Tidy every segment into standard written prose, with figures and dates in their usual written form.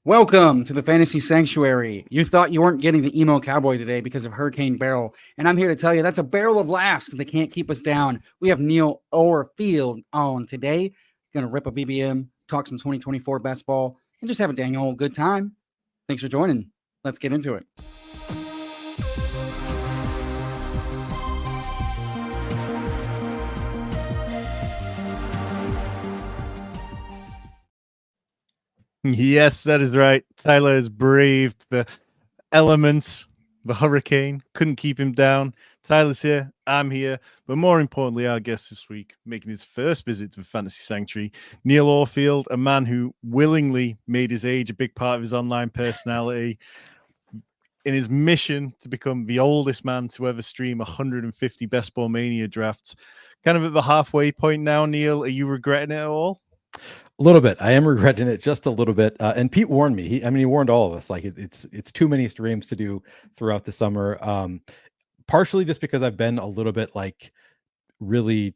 Welcome to the Fantasy Sanctuary. You thought you weren't getting the emo cowboy today because of Hurricane Barrel, and I'm here to tell you that's a barrel of laughs because they can't keep us down. We have Neil Orfield on today. Gonna rip a BBM, talk some 2024 best ball, and just have a dang old good time. Thanks for joining. Let's get into it. Yes, that is right. Tyler has braved the elements, the hurricane. Couldn't keep him down. Tyler's here. I'm here. But more importantly, our guest this week, making his first visit to the Fantasy Sanctuary, Neil Orfield, a man who willingly made his age a big part of his online personality in his mission to become the oldest man to ever stream 150 Best Ball Mania drafts. Kind of at the halfway point now, Neil. Are you regretting it at all? A little bit. I am regretting it just a little bit. And Pete warned me. He warned all of us. Like it's too many streams to do throughout the summer. Partially just because I've been a little bit like really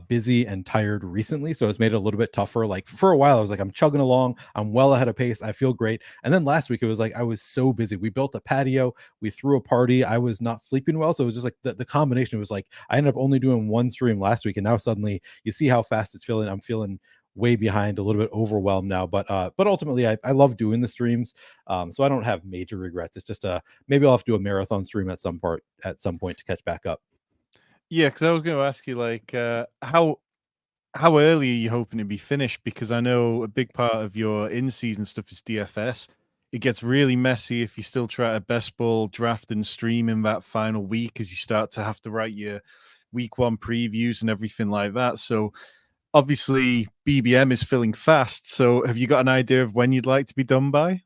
busy and tired recently, so it's made it a little bit tougher. Like for a while, I was like, I'm chugging along. I'm well ahead of pace. I feel great. And then last week, it was like I was so busy. We built a patio. We threw a party. I was not sleeping well, so it was just like the combination was like I ended up only doing one stream last week, and now suddenly you see how fast it's feeling. I'm feeling way behind, a little bit overwhelmed now, but ultimately I love doing the streams, so I don't have major regrets. It's just maybe I'll have to do a marathon stream at some point to catch back up. Yeah, because I was going to ask you, like, how early are you hoping to be finished? Because I know a big part of your in-season stuff is DFS. It gets really messy if you still try to best ball draft and stream in that final week, as you start to have to write your week one previews and everything like that. So obviously BBM is filling fast. So have you got an idea of when you'd like to be done by?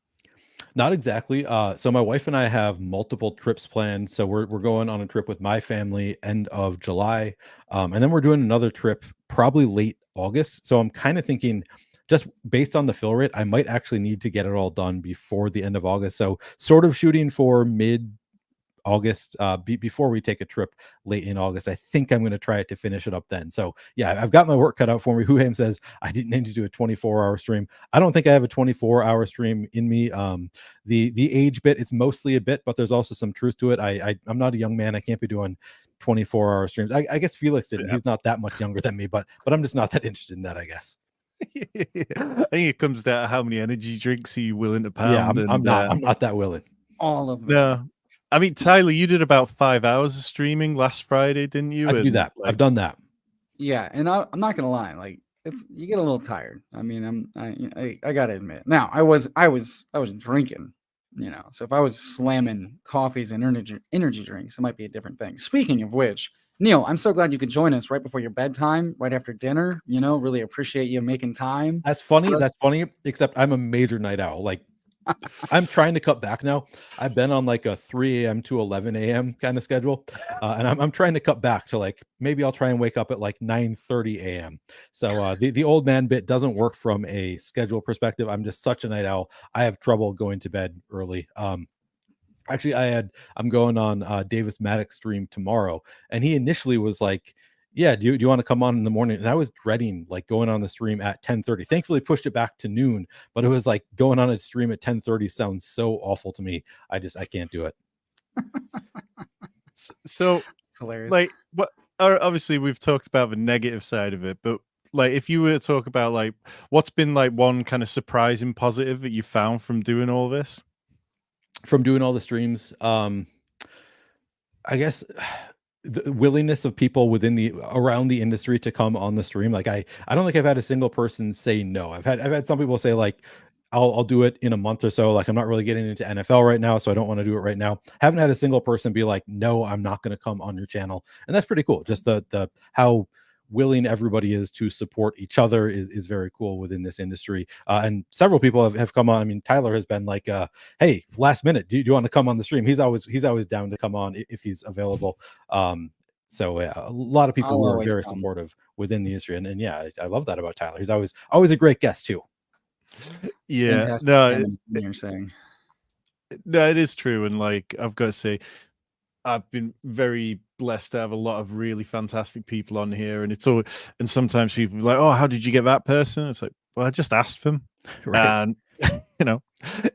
Not exactly. So my wife and I have multiple trips planned. So we're going on a trip with my family end of July. And then we're doing another trip probably late August. So I'm kind of thinking, just based on the fill rate, I might actually need to get it all done before the end of August. So sort of shooting for mid August, before we take a trip late in August. I think I'm going to try to finish it up then. So yeah, I've got my work cut out for me. Huham says I didn't need to do a 24-hour stream. I don't think I have a 24-hour stream in me. The age bit, it's mostly a bit, but there's also some truth to it. I'm not a young man. I can't be doing 24-hour streams. I guess Felix didn't. Yeah. He's not that much younger than me, but I'm just not that interested in that, I guess. I think it comes down to how many energy drinks are you willing to pound. Yeah, I'm not that willing. All of them. No. I mean, Tyler, you did about 5 hours of streaming last Friday, didn't you? I do that. Like, I've done that. Yeah, and I'm not gonna lie, like you get a little tired. I mean, I gotta admit. Now, I was drinking, so if I was slamming coffees and energy drinks, it might be a different thing. Speaking of which, Neil, I'm so glad you could join us right before your bedtime, right after dinner. Really appreciate you making time. That's funny. Except I'm a major night owl. Like, I'm trying to cut back now. I've been on like a 3 a.m. to 11 a.m. kind of schedule. And I'm trying to cut back to like, maybe I'll try and wake up at like 9:30 a.m. So the old man bit doesn't work from a schedule perspective. I'm just such a night owl. I have trouble going to bed early. Actually, I'm going on Davis Maddox stream tomorrow. And he initially was like, yeah, do you want to come on in the morning? And I was dreading like going on the stream at 10:30. Thankfully pushed it back to noon, but it was like going on a stream at 10:30 sounds so awful to me. I can't do it. So it's hilarious. Like, what? Obviously, we've talked about the negative side of it, but like, if you were to talk about like what's been like one kind of surprising positive that you found from doing all this, from doing all the streams, I guess. The willingness of people around the industry to come on the stream. Like I don't think I've had a single person say no. I've had some people say like, I'll do it in a month or so. Like I'm not really getting into NFL right now, so I don't want to do it right now. Haven't had a single person be like, no, I'm not going to come on your channel. And that's pretty cool. Just the how willing everybody is to support each other is very cool within this industry. And several people have come on. I mean, Tyler has been like, hey, last minute, do you want to come on the stream? He's always down to come on if he's available. So a lot of people who are very supportive within the industry. And yeah, I love that about Tyler. He's always a great guest too. Yeah. Fantastic. No, you're saying. No, it is true. And like, I've got to say, I've been very blessed to have a lot of really fantastic people on here, and and sometimes people are like, oh, how did you get that person? It's like, well, I just asked them. Right. And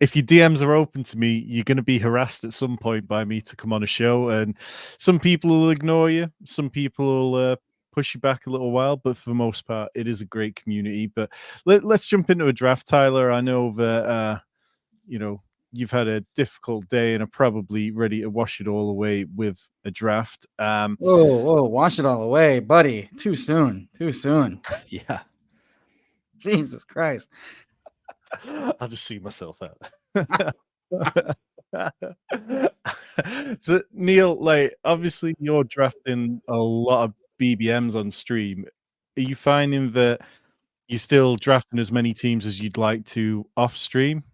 if your DMs are open to me, you're going to be harassed at some point by me to come on a show. And some people will ignore you. Some people will push you back a little while. But for the most part, it is a great community. But let's jump into a draft, Tyler. I know that, you've had a difficult day and are probably ready to wash it all away with a draft. Whoa, wash it all away, buddy. Too soon. Yeah. Jesus Christ. I'll just see myself out. So Neil, like obviously you're drafting a lot of BBMs on stream. Are you finding that you're still drafting as many teams as you'd like to off stream?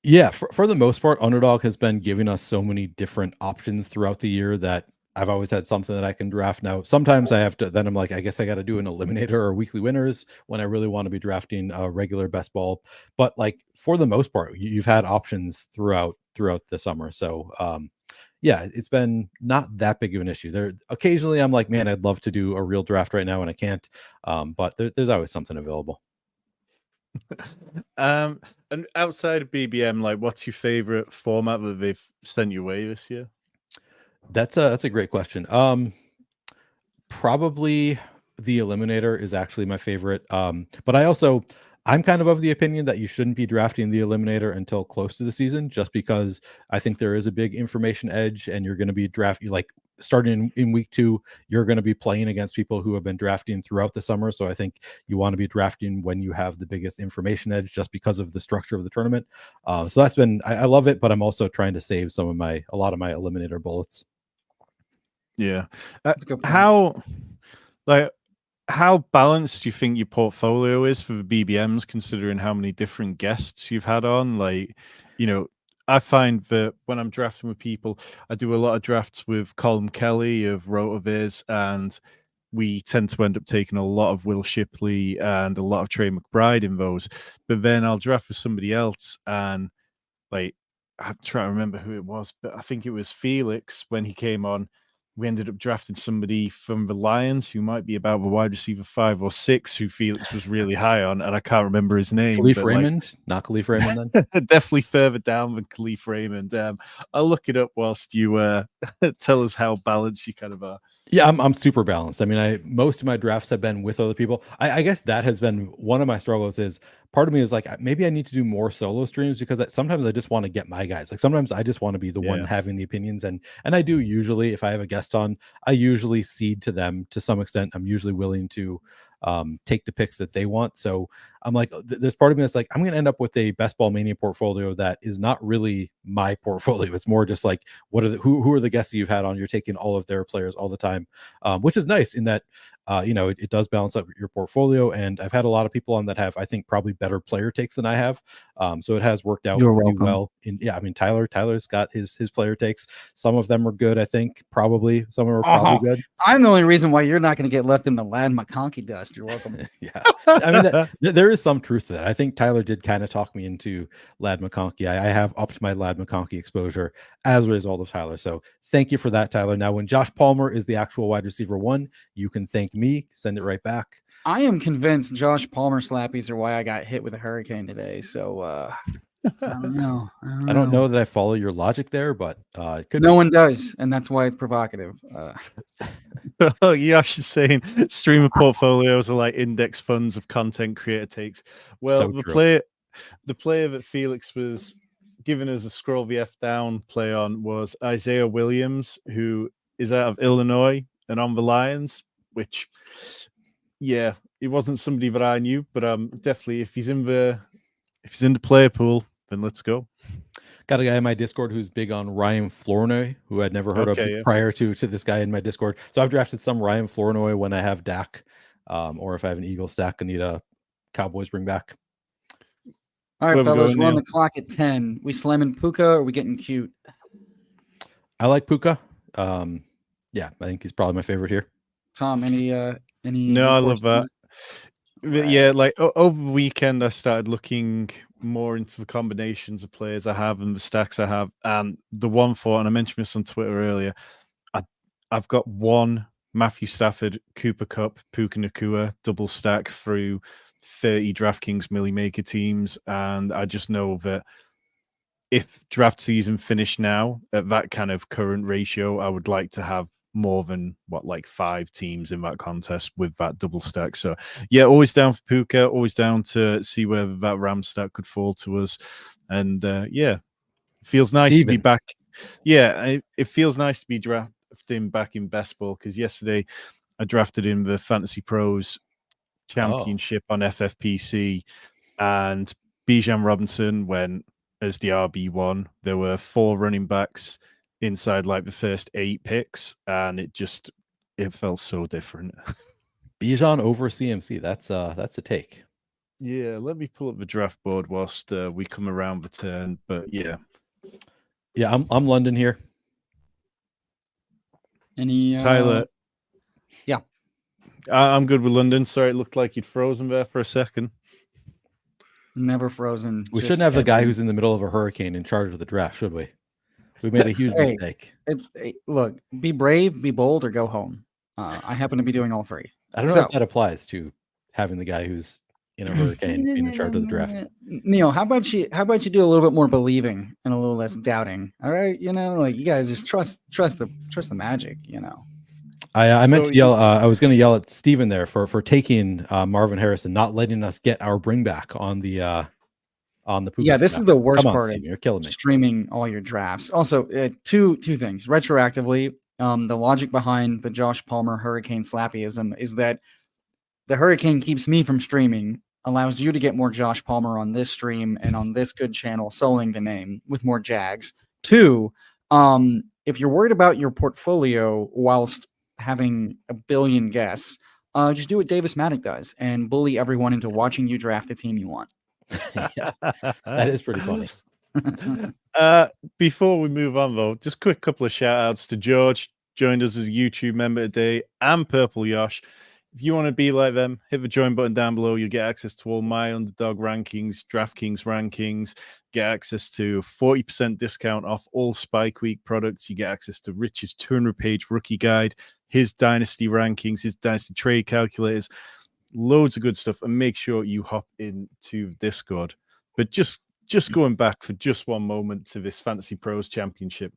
Yeah, for the most part, Underdog has been giving us so many different options throughout the year that I've always had something that I can draft. Now, sometimes I have to, then I'm like, I guess I got to do an eliminator or weekly winners when I really want to be drafting a regular best ball. But like for the most part, you've had options throughout the summer. So yeah, it's been not that big of an issue. There occasionally I'm like, man, I'd love to do a real draft right now and I can't. But there's always something available. And outside of BBM, like what's your favorite format that they've sent you away this year? That's a great question. Probably the eliminator is actually my favorite. But I'm kind of the opinion that you shouldn't be drafting the eliminator until close to the season, just because I think there is a big information edge and you're going to be starting in week 2, you're going to be playing against people who have been drafting throughout the summer. So I think you want to be drafting when you have the biggest information edge, just because of the structure of the tournament. So that's been, I love it, but I'm also trying to save a lot of my eliminator bullets. Yeah. How balanced do you think your portfolio is for the BBMs, considering how many different guests you've had on? Like, I find that when I'm drafting with people, I do a lot of drafts with Colin Kelly of Rotoviz, and we tend to end up taking a lot of Will Shipley and a lot of Trey McBride in those. But then I'll draft with somebody else, and like I'm trying to remember who it was, but I think it was Felix when he came on. We ended up drafting somebody from the Lions who might be about the wide receiver 5 or 6, who Felix was really high on, and I can't remember his name. Khalif Raymond? Not Khalif Raymond then? Definitely further down than Khalif Raymond. I'll look it up whilst you tell us how balanced you kind of are. Yeah, I'm super balanced. I mean, most of my drafts have been with other people. I guess that has been one of my struggles. Is part of me is like, maybe I need to do more solo streams, because sometimes I just want to get my guys. Like sometimes I just want to be the one having the opinions, and I do usually, if I have a guest on, I usually cede to them to some extent. I'm usually willing to take the picks that they want. So I'm like, there's part of me that's like, I'm going to end up with a best ball mania portfolio that is not really my portfolio. It's more just like, who are the guests that you've had on? You're taking all of their players all the time, which is nice in that, it does balance up your portfolio. And I've had a lot of people on that have, I think, probably better player takes than I have. So it has worked out pretty well. I mean, Tyler's got his player takes. Some of them are good, I think. Probably some of them are probably good. I'm the only reason why you're not going to get left in the Lad McConkey dust. You're welcome. Yeah, I mean, there is some truth to that. I think Tyler did kind of talk me into Lad McConkey. I have upped my Lad McConkey exposure as a result of Tyler. So thank you for that, Tyler. Now, when Josh Palmer is the actual wide receiver 1, you can thank me. Send it right back. I am convinced Josh Palmer slappies are why I got hit with a hurricane today. So I don't know. I don't know that I follow your logic there, but no one does, and that's why it's provocative. Oh, Yash is saying streamer portfolios are like index funds of content creator takes. Well, So the player that Felix was giving us a scroll VF down play on was Isaiah Williams, who is out of Illinois and on the Lions, which, yeah, he wasn't somebody that I knew, but definitely if he's in the player pool, then let's go. Got a guy in my Discord who's big on Ryan Flournoy, who I'd never heard of prior to this guy in my Discord. So I've drafted some Ryan Flournoy when I have Dak, or if I have an Eagle stack and need a Cowboys bring back. All right, fellas, we're on the clock at 10. We slamming Puka, or are we getting cute? I like Puka. Yeah, I think he's probably my favorite here. Tom, any? No, I love that. Right. Yeah, like over the weekend, I started looking more into the combinations of players I have and the stacks I have. And the one thought, and I mentioned this on Twitter earlier, I've got one Matthew Stafford, Cooper Kupp, Puka Nacua double stack through 30 DraftKings Millie Maker teams, and I just know that if draft season finished now at that kind of current ratio, I would like to have more than 5 teams in that contest with that double stack. So yeah, always down for Puka, always down to see where that Ram stack could fall to us. And yeah, feels nice to be back. Yeah, it feels nice to be drafting back in best ball, because yesterday I drafted in the FantasyPros championship on FFPC, and Bijan Robinson went as the RB1. There were 4 running backs inside like the first 8 picks, and it felt so different. Bijan over CMC. That's a take. Yeah, let me pull up the draft board whilst we come around the turn. But yeah, I'm London here. Any Tyler? Yeah, I'm good with London. Sorry, it looked like you'd frozen there for a second. never frozen. We shouldn't have the guy who's in the middle of a hurricane in charge of the draft, should we? We made a huge mistake. Look, be brave, be bold, or go home. I happen to be doing all 3. I don't know if that applies to having the guy who's in a hurricane being in charge of the draft. Neil, how about you do a little bit more believing and a little less doubting? All right, you guys just trust the magic. I meant to yell. I was going to yell at Steven there for taking Marvin Harrison, not letting us get our bring back on the Puka. Yeah, this is the worst part Steven, you're killing me. Streaming all your drafts. Also, two things retroactively. The logic behind the Josh Palmer Hurricane slappyism is that the Hurricane keeps me from streaming, allows you to get more Josh Palmer on this stream and on this good channel, soloing the name with more Jags. 2, if you're worried about your portfolio whilst having a billion guests, just do what Davis Maddock does and bully everyone into watching you draft the team you want. Yeah, that is pretty funny. Before we move on, though, just quick couple of shout outs to George, joined us as a YouTube member today, and Purple Yosh. If you want to be like them, hit the join button down below. You'll get access to all my Underdog rankings, DraftKings rankings, get access to 40% discount off all Spike Week products. You get access to Rich's 200-page rookie guide, his dynasty rankings, his dynasty trade calculators, loads of good stuff. And make sure you hop into Discord. But just going back for just one moment to this Fantasy Pros Championship.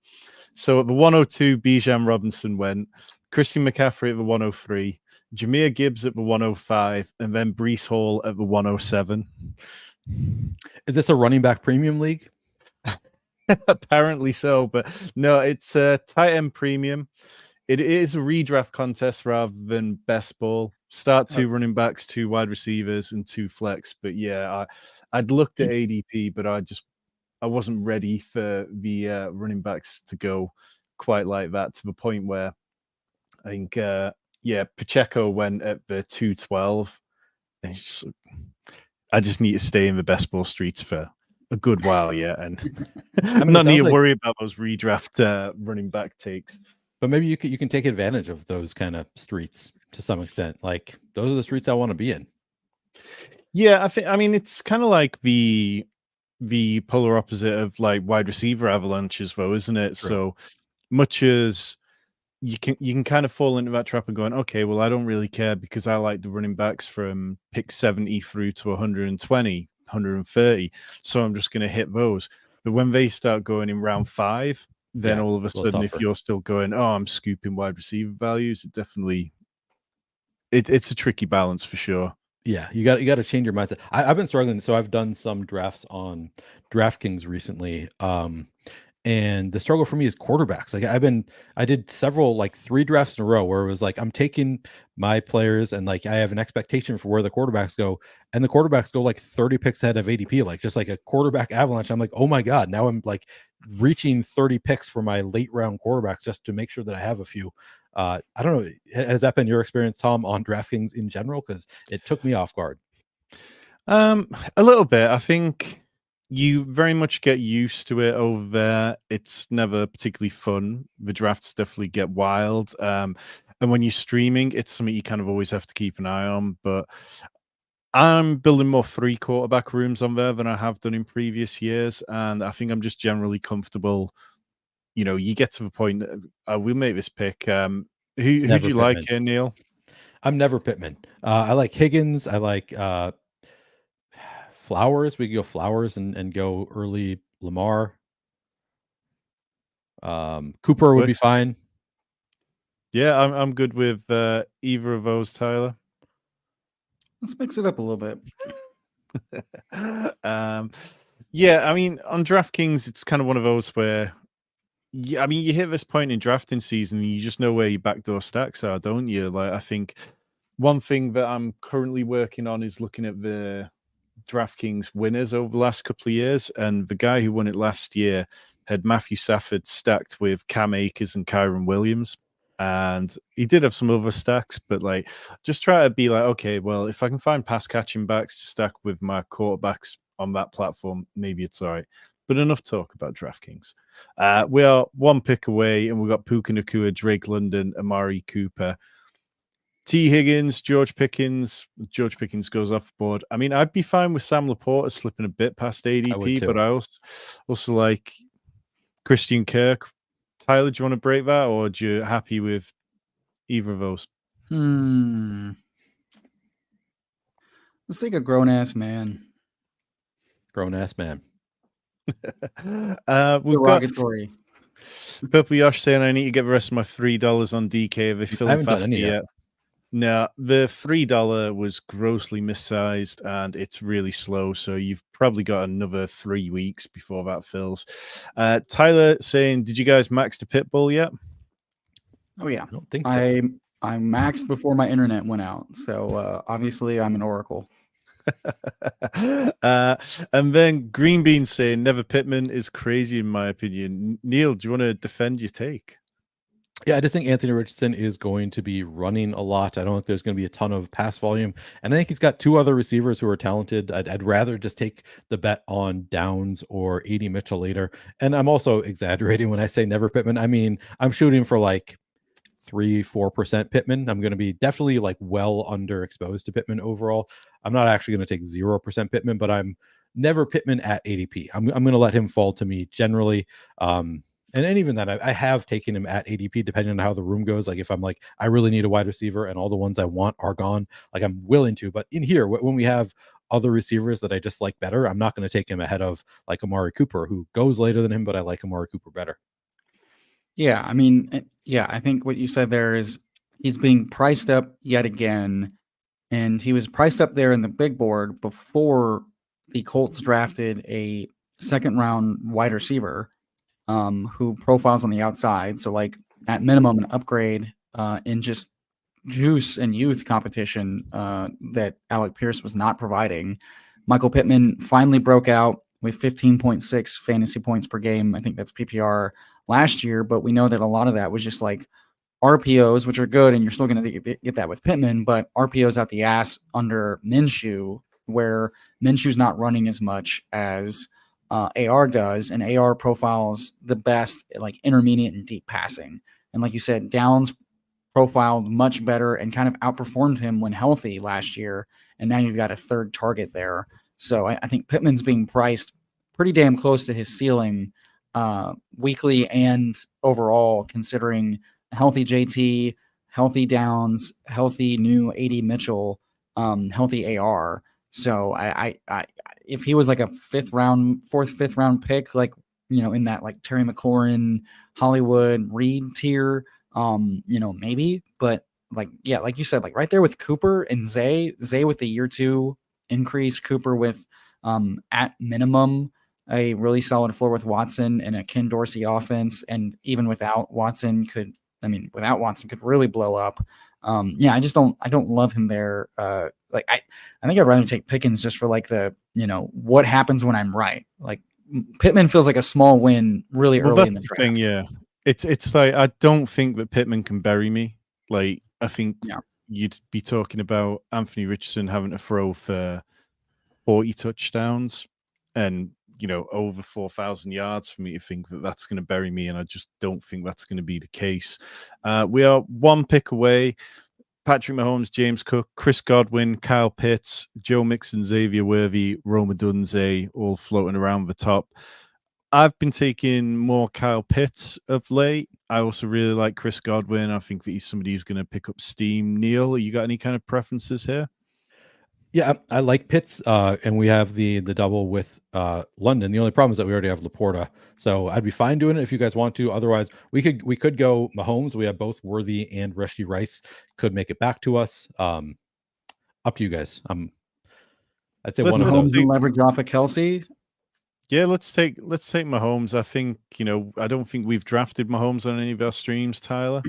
So at the 102, Bijan Robinson went, Christian McCaffrey at the 103, Jahmyr Gibbs at the 105, and then Breece Hall at the 107. Is this a running back premium league? Apparently so, but no, it's a tight end premium. It is a redraft contest rather than best ball. Start 2 running backs, 2 wide receivers, and 2 flex. But yeah, I'd looked at ADP, but I wasn't ready for the running backs to go quite like that, to the point where I think Pacheco went at the 212. And I just need to stay in the best ball streets for a good while yet, and I'm not need to worry about those redraft running back takes. But maybe you can take advantage of those kind of streets to some extent. Like, those are the streets I want to be in. Yeah, I mean it's kind of like the polar opposite of like wide receiver avalanches, though, isn't it? True. So much as you can kind of fall into that trap of going, okay, well, I don't really care because I like the running backs from pick 70 through to 120, 130. So I'm just going to hit those. But when they start going in round 5, then all of a sudden, if you're still going, oh, I'm scooping wide receiver values, it's a tricky balance for sure. Yeah, you got to change your mindset. I've been struggling, so I've done some drafts on DraftKings recently. And the struggle for me is quarterbacks. Like I did several, like 3 drafts in a row where it was like, I'm taking my players and like, I have an expectation for where the quarterbacks go, and the quarterbacks go like 30 picks ahead of ADP, like just like a quarterback avalanche. I'm like, oh my God, now I'm like reaching 30 picks for my late round quarterbacks just to make sure that I have a few. I don't know. Has that been your experience, Tom, on DraftKings in general? Because it took me off guard. A little bit. I think you very much get used to it over there. It's never particularly fun. The drafts definitely get wild. And when you're streaming, it's something you kind of always have to keep an eye on. But I'm building more 3 quarterback rooms on there than I have done in previous years. And I think I'm just generally comfortable. You know, you get to the point that we'll make this pick. Who do you like here, Neil? I'm never Pittman. I like Higgins. I like Flowers, we could go Flowers and go early Lamar. Cooper would be Works. fine. Yeah, I'm good with either of those, Tyler. Let's mix it up a little bit. Yeah, I mean, on DraftKings, it's kind of one of those where, yeah, I mean, you hit this point in drafting season, and you just know where your backdoor stacks are, don't you? Like, I think one thing that I'm currently working on is looking at the DraftKings winners over the last couple of years, and the guy who won it last year had Matthew Stafford stacked with Cam Akers and Kyron Williams. And he did have some other stacks, but like, just try to be like, okay, well, if I can find pass catching backs to stack with my quarterbacks on that platform, maybe it's all right. But enough talk about DraftKings. We are one pick away, and we've got Puka Nacua, Drake London, Amari Cooper, T. Higgins, George Pickens. George Pickens goes off board. I mean, I'd be fine with Sam Laporta slipping a bit past ADP, but I also like Christian Kirk. Tyler, do you want to break that, or are you happy with either of those? Let's take a grown-ass man. Grown-ass man. We've Derogatory. got Purple Yosh saying I need to get the rest of my $3 on DK. Are they I filling haven't done fast any yet? No, the $3 was grossly missized and it's really slow. So you've probably got another 3 weeks before that fills. Tyler saying, did you guys max the Pitbull yet? Oh yeah, I don't think so. I maxed before my internet went out, so obviously I'm an oracle. And then Green Bean saying Never Pittman is crazy in my opinion. Neil, do you want to defend your take? Yeah, I just think Anthony Richardson is going to be running a lot. I don't think there's going to be a ton of pass volume. And I think he's got two other receivers who are talented. I'd rather just take the bet on Downs or A.D. Mitchell later. And I'm also exaggerating when I say Never Pittman. I mean, I'm shooting for like 3-4% Pittman. I'm going to be definitely like well underexposed to Pittman overall. I'm not actually going to take 0% Pittman, but I'm never Pittman at ADP. I'm going to let him fall to me generally. And even that, I have taken him at ADP depending on how the room goes. Like if I'm like, I really need a wide receiver and all the ones I want are gone, like I'm willing to. But in here, when we have other receivers that I just like better, I'm not going to take him ahead of like Amari Cooper, who goes later than him, but I like Amari Cooper better. Yeah, I mean, yeah, I think what you said there is he's being priced up yet again, and he was priced up there in the big board before the Colts drafted a second-round wide receiver who profiles on the outside. So, like, at minimum, an upgrade in just juice and youth competition that Alec Pierce was not providing. Michael Pittman finally broke out with 15.6 fantasy points per game. I think that's PPR last year, but we know that a lot of that was just like RPOs, which are good, and you're still going to get that with Pittman, but RPOs out the ass under Minshew, where Minshew's not running as much as AR does, and AR profiles the best like intermediate and deep passing. And like you said, Downs profiled much better and kind of outperformed him when healthy last year, and now you've got a third target there. So I think Pittman's being priced pretty damn close to his ceiling weekly and overall, considering healthy JT, healthy Downs, healthy new AD Mitchell, healthy AR. So I if he was like a fifth round pick, like, you know, in that like Terry McLaurin, Hollywood, Reed tier, you know, maybe, but like, yeah, like you said, like right there with Cooper and Zay with the year 2 increase, Cooper with at minimum a really solid floor with Watson and a Ken Dorsey offense, and even without Watson could really blow up. Yeah, I don't love him there. Like I think I'd rather take Pickens just for like the, you know, what happens when I'm right. Like Pittman feels like a small win really early in the draft. Thing, yeah. It's like I don't think that Pittman can bury me. Like I think you'd be talking about Anthony Richardson having to throw for 40 touchdowns and, you know, over 4,000 yards for me to think that that's going to bury me, and I just don't think that's going to be the case. We are one pick away. Patrick Mahomes, James Cook, Chris Godwin, Kyle Pitts, Joe Mixon, Xavier Worthy, Roma Dunze, all floating around the top. I've been taking more Kyle Pitts of late. I also really like Chris Godwin. I think that he's somebody who's going to pick up steam. Neil, you got any kind of preferences here? Yeah, I like Pitts, and we have the double with London. The only problem is that we already have Laporta, so I'd be fine doing it if you guys want to. Otherwise, we could go Mahomes. We have both Worthy and Rushy Rice. Could make it back to us. Up to you guys. I'd say Let's- one of let's those. Mahomes and leverage off of Kelsey. Yeah, let's take Mahomes. I think, I don't think we've drafted Mahomes on any of our streams, Tyler.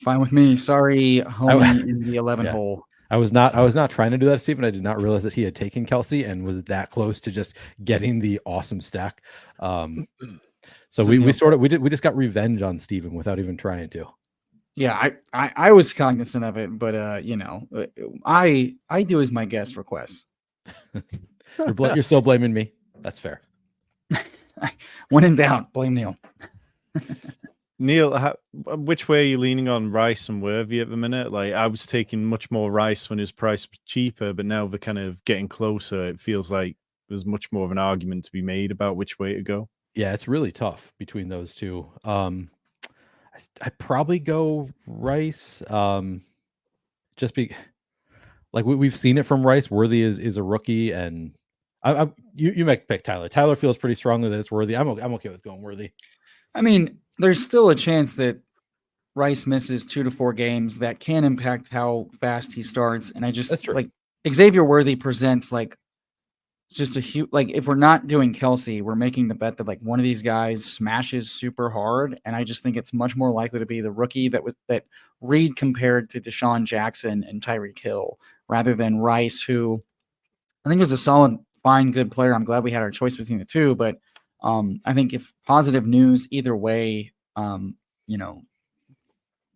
Fine with me. Sorry, homie in the 11 Yeah. hole. I was not trying to do that, Stephen. I did not realize that he had taken Kelsey and was that close to just getting the awesome stack. So we just got revenge on Stephen without even trying to. Yeah, I was cognizant of it, but I do as my guest requests. You're still blaming me. That's fair. When in doubt, blame Neil. Neil, which way are you leaning on Rice and Worthy at the minute? Like, I was taking much more Rice when his price was cheaper, but now they're kind of getting closer. It feels like there's much more of an argument to be made about which way to go. Yeah, it's really tough between those two. I probably go Rice. Just be like we've seen it from Rice. Worthy is a rookie, and you make pick Tyler. Tyler feels pretty strongly that it's Worthy. I'm okay with going Worthy. I mean, there's still a chance that Rice misses 2 to 4 games that can impact how fast he starts. And I just like Xavier Worthy presents like just a huge, like if we're not doing Kelsey, we're making the bet that like one of these guys smashes super hard. And I just think it's much more likely to be the rookie that Reed compared to Deshaun Jackson and Tyreek Hill rather than Rice, who I think is a solid, fine, good player. I'm glad we had our choice between the two, but I think if positive news either way,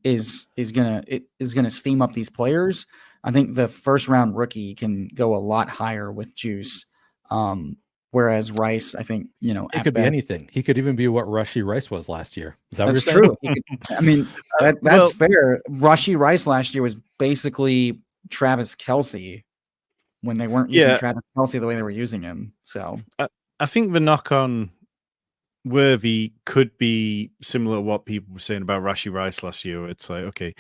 is gonna steam up these players. I think the first round rookie can go a lot higher with juice. Whereas Rice, I think, it could be anything. He could even be what Rushy Rice was last year. Is that that's what you're true. I mean, that's fair. Rushy Rice last year was basically Travis Kelsey when they weren't using Travis Kelsey the way they were using him. So I think the knock on Worthy could be similar to what people were saying about Rushy Rice last year. It's like, okay,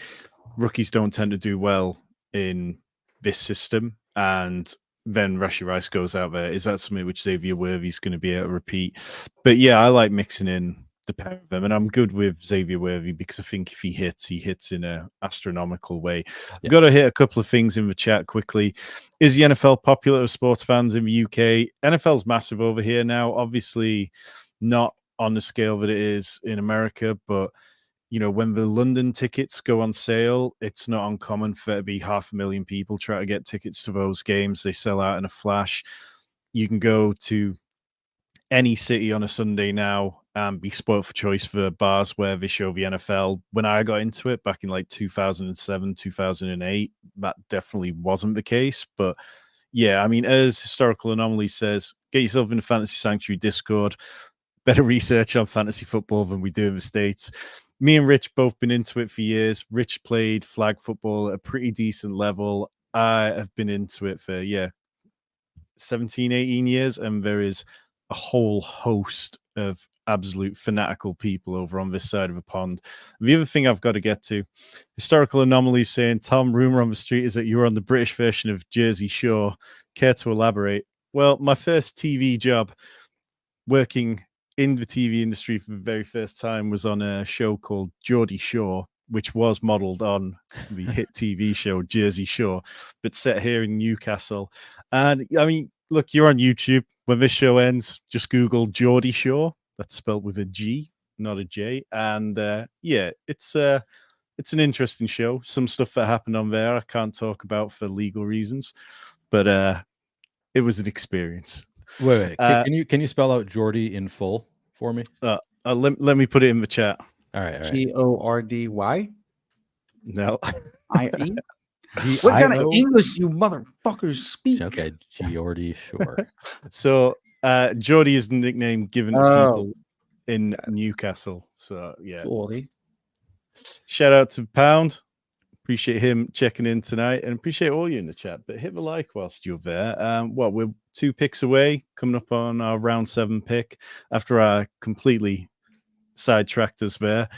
rookies don't tend to do well in this system, and then Rushy Rice goes out there. Is that something which Xavier Worthy's going to be able to repeat? But yeah, I like mixing in the pair of them, and I'm good with Xavier Worthy because I think if he hits in an astronomical way. Yeah. I've got to hit a couple of things in the chat quickly. Is the NFL popular with sports fans in the UK? NFL's massive over here now. Obviously, not on the scale that it is in America, but when the London tickets go on sale, it's not uncommon for there to be 500,000 people try to get tickets to those games. They sell out in a flash. You can go to any city on a Sunday now and be spoiled for choice for bars where they show the NFL. When I got into it back in like 2007, 2008, that definitely wasn't the case. But yeah, I mean, as Historical Anomaly says, get yourself in the Fantasy Sanctuary Discord. Better research on fantasy football than we do in the States. Me and Rich both been into it for years. Rich played flag football at a pretty decent level. I have been into it for 17, 18 years, and there is a whole host of absolute fanatical people over on this side of the pond. The other thing I've got to get to, Historical Anomalies saying, Tom, rumor on the street is that you were on the British version of Jersey Shore. Care to elaborate? Well, my first TV job working in the TV industry for the very first time was on a show called Geordie Shore, which was modeled on the hit TV show Jersey Shore, but set here in Newcastle. And I mean, look, you're on YouTube. When this show ends, just Google Geordie Shore. That's spelled with a G, not a J. And it's an interesting show. Some stuff that happened on there I can't talk about for legal reasons, but it was an experience. Wait. Can you spell out Geordie in full for me? Let me put it in the chat. All right. Gordy? No. IE? What kind of English you motherfuckers speak? Okay, Geordie Shore. So Geordie is the nickname given to people in Newcastle. So yeah. Geordie. Shout out to Pound. Appreciate him checking in tonight, and appreciate all you in the chat. But hit the like whilst you're there. We're 2 picks away, coming up on our round 7 pick after I completely sidetracked us there.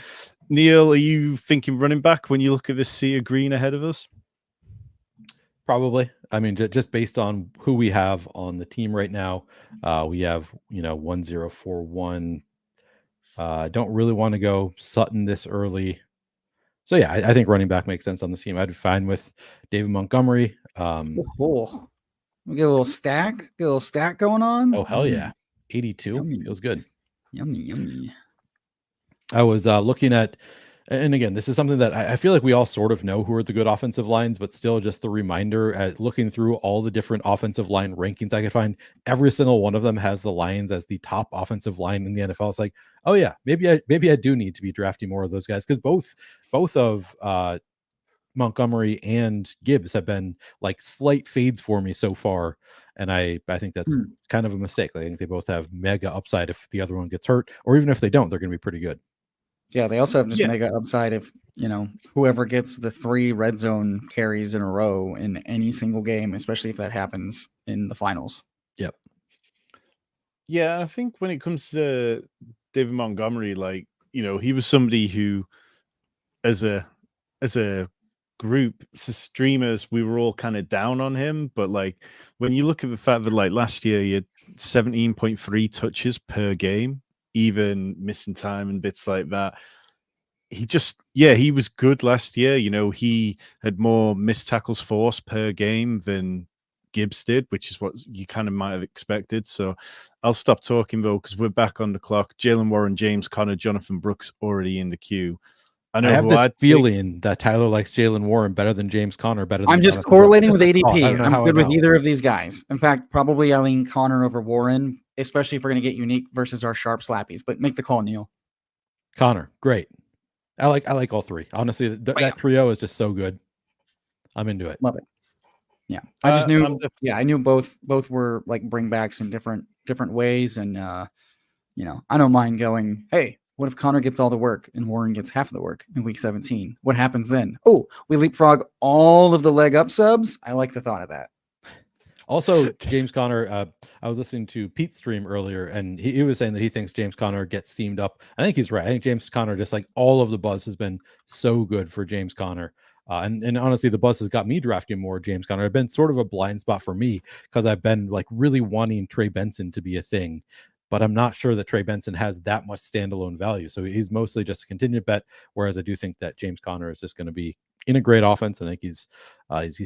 Neil, are you thinking running back when you look at this sea of green ahead of us? Probably. I mean, just based on who we have on the team right now, we have 1041. Don't really want to go Sutton this early. So yeah, I think running back makes sense on this team. I'd be fine with David Montgomery. Oh, we get a little stack. Going on. Oh hell yeah, 82 Yummy. feels good. Yummy. I was looking at, and again, this is something that I feel like we all sort of know who are the good offensive lines, but still just the reminder at looking through all the different offensive line rankings I could find, every single one of them has the Lions as the top offensive line in the NFL. It's like, oh yeah, maybe I do need to be drafting more of those guys, because both of Montgomery and Gibbs have been like slight fades for me so far. And I think that's kind of a mistake. I think they both have mega upside if the other one gets hurt, or even if they don't, they're going to be pretty good. Yeah, they also have just mega upside if, whoever gets the 3 red zone carries in a row in any single game, especially if that happens in the finals. Yep. Yeah, I think when it comes to David Montgomery, like, he was somebody who, as a group, streamers, we were all kind of down on him. But like, when you look at the fact that like last year he had 17.3 touches per game, even missing time and bits like that, he was good last year. He had more missed tackles forced per game than Gibbs did, which is what you kind of might have expected. So I'll stop talking though, because we're back on the clock. Jalen Warren, James Conner, Jonathan Brooks already in the queue. I have this feeling that Tyler likes Jalen Warren better than James Conner, better than I'm just correlating with ADP. I'm good with either of these guys. In fact, probably I lean Conner over Warren, especially if we're going to get unique versus our sharp slappies. But make the call, Neil. Connor, great. I like all 3. Honestly, that trio is just so good. I'm into it. Love it. Yeah, I just knew. I knew both were like bringbacks in different ways, and I don't mind going. Hey, what if Connor gets all the work and Warren gets half of the work in week 17? What happens then? Oh, we leapfrog all of the leg up subs. I like the thought of that. Also, James Conner, I was listening to Pete's stream earlier, and he was saying that he thinks James Conner gets steamed up. I think he's right. I think James Conner, just like all of the buzz has been so good for James Conner. And honestly, the buzz has got me drafting more James Conner. It's been sort of a blind spot for me because I've been like really wanting Trey Benson to be a thing, but I'm not sure that Trey Benson has that much standalone value. So he's mostly just a contingent bet, whereas I do think that James Conner is just going to be in a great offense. I think he's